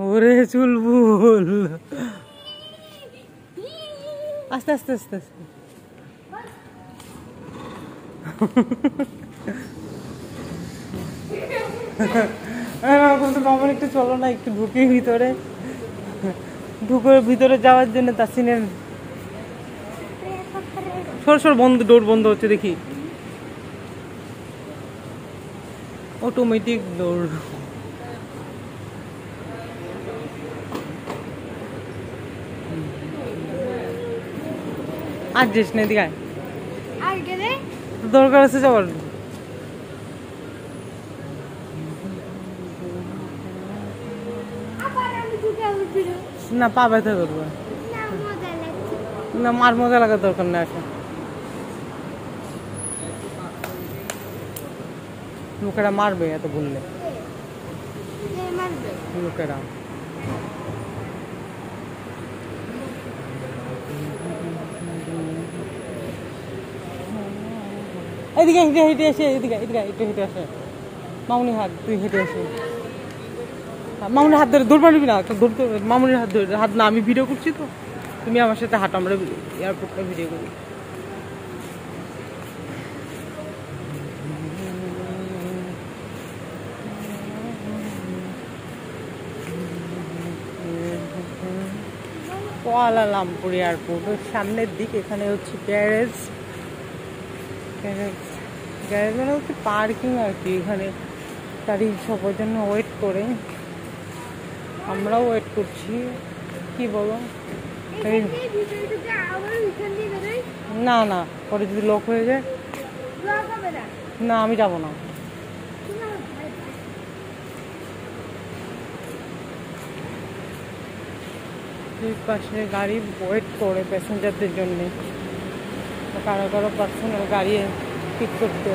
ওরে চুলবুল, আস্তে আস্তে আস্তে আস্তে। মামন একটু চলো না, একটু ঢুকি ভিতরে, ঢুকে ভিতরে যাওয়ার জন্য তাসিনের সর সর বন্ধ, ডোর বন্ধ হচ্ছে দেখি, অটোমেটিক ডোর। আর যাস না এদিকে, দরকার আছে যাওয়ার। না পা ব্যথা করবো না, মার মজা লাগার দরকার না এখন। লোকেরা মারবে এত বললে, লোকেরা এদিকে হেঁটে হেঁটে আসে, এদিকে এদিকে একটু হেঁটে আসে। মামুনি হাত, তুই হেঁটে আসে, মামুনির হাত ধরে, দৌড় মারবি না, ধরতে মামুনির হাত ধরে, হাত না, আমি ভিডিও করছি তো, তুমি আমার সাথে হাঁটো, আমরা এয়ারপোর্টটা ভিডিও করি। কুয়ালালামপুর এয়ারপোর্ট সামনের দিক। এখানে হচ্ছে গ্যারেজ, গ্যারেজ গ্যারেজ মানে হচ্ছে পার্কিং আর কি। এখানে গাড়ি সবার জন্য ওয়েট করে, আমরাও ওয়েট করছি। কি বলো? না না, পরে যদি লক হয়ে যায়, না আমি যাবো না। দুই পাশে গাড়ি ওয়েট করে প্যাসেঞ্জারদের জন্য, কারো কারো পার্সোনাল গাড়ি পিক করতে।